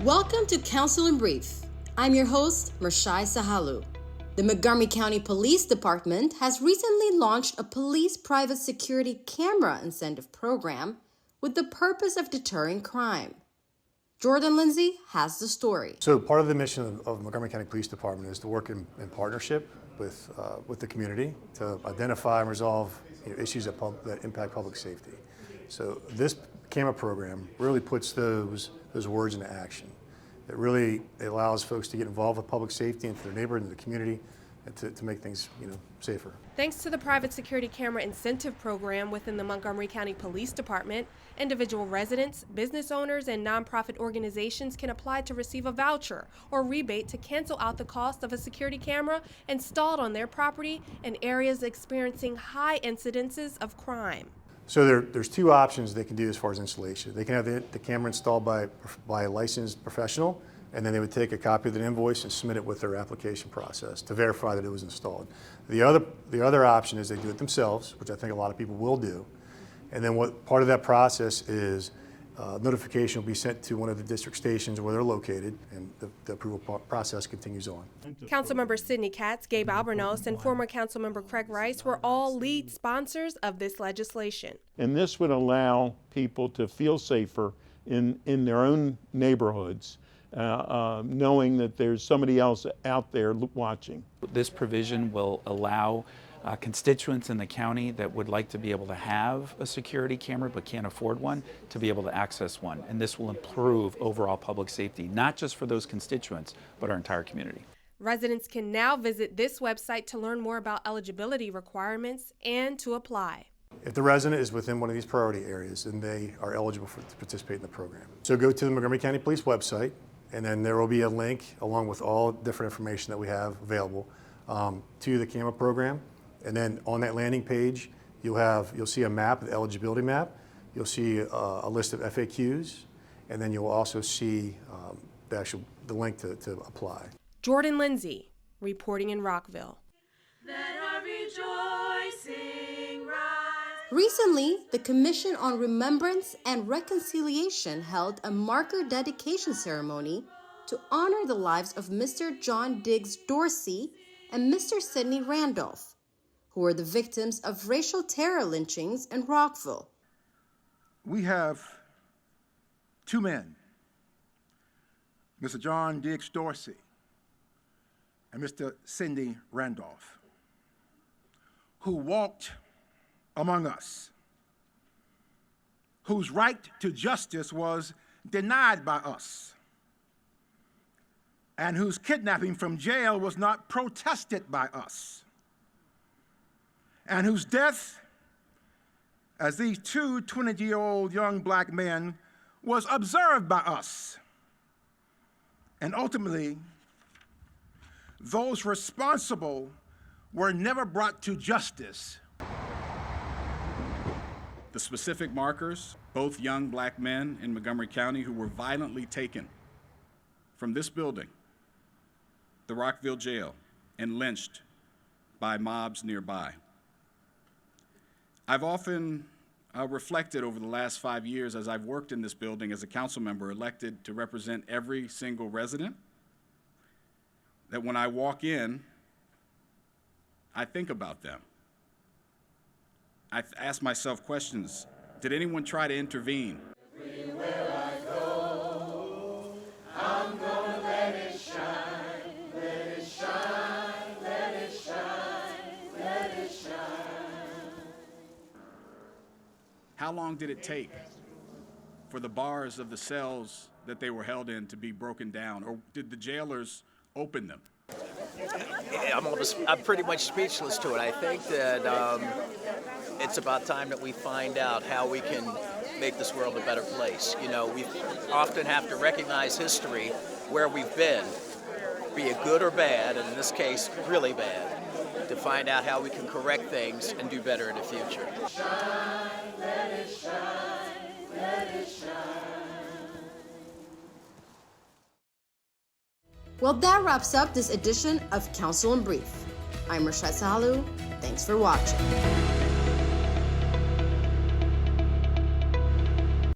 Welcome to Counsel in Brief. I'm your host, Mirchaye Sahlu. The Montgomery County Police Department has recently launched a police private security camera incentive program with the purpose of deterring crime. Jordan Lindsay has the story. So part of the mission of Montgomery County Police Department is to work in partnership with the community to identify and resolve issues that impact public safety. So this camera program really puts those words into action. It really allows folks to get involved with public safety and to their neighborhood and the community and to make things safer. Thanks to the private security camera incentive program within the Montgomery County Police Department, individual residents, business owners, and nonprofit organizations can apply to receive a voucher or rebate to cancel out the cost of a security camera installed on their property in areas experiencing high incidences of crime. So there's two options they can do as far as installation. They can have the camera installed by a licensed professional, and then they would take a copy of the invoice and submit it with their application process to verify that it was installed. The other option is they do it themselves, which I think a lot of people will do. And then what part of that process is notification will be sent to one of the district stations where they're located, and the approval process continues on. Councilmember Sidney Katz, Gabe Albornoz, and former Councilmember Craig Rice were all lead sponsors of this legislation. And this would allow people to feel safer in their own neighborhoods, knowing that there's somebody else out there watching. This provision will allow constituents in the county that would like to be able to have a security camera but can't afford one to be able to access one. And this will improve overall public safety, not just for those constituents, but our entire community. Residents can now visit this website to learn more about eligibility requirements and to apply. If the resident is within one of these priority areas, then they are eligible to participate in the program. So go to the Montgomery County Police website, and then there will be a link along with all different information that we have available to the camera program. And then on that landing page, you'll see a map, the eligibility map. You'll see a list of FAQs, and then you'll also see the link to apply. Jordan Lindsay, reporting in Rockville. Recently, the Commission on Remembrance and Reconciliation held a marker dedication ceremony to honor the lives of Mr. John Diggs-Dorsey and Mr. Sidney Randolph, who were the victims of racial terror lynchings in Rockville. We have two men, Mr. John Diggs-Dorsey and Mr. Sidney Randolph, who walked among us, whose right to justice was denied by us, and whose kidnapping from jail was not protested by us, and whose death as these two 20-year-old young black men was observed by us. And ultimately, those responsible were never brought to justice. The specific markers, both young black men in Montgomery County who were violently taken from this building, the Rockville jail, and lynched by mobs nearby. I've often reflected over the last 5 years as I've worked in this building as a council member elected to represent every single resident, that when I walk in, I think about them. I ask myself questions. Did anyone try to intervene? Everywhere I go, I'm gonna let it shine, let it shine, let it shine, let it shine. How long did it take for the bars of the cells that they were held in to be broken down, or did the jailers open them? I'm pretty much speechless to it. I think that it's about time that we find out how we can make this world a better place. You know, we often have to recognize history where we've been, be it good or bad, and in this case, really bad, to find out how we can correct things and do better in the future. Shine, let it shine, let it shine. Well, that wraps up this edition of Counsel in Brief. I'm Mirchaye Sahlu. Thanks for watching.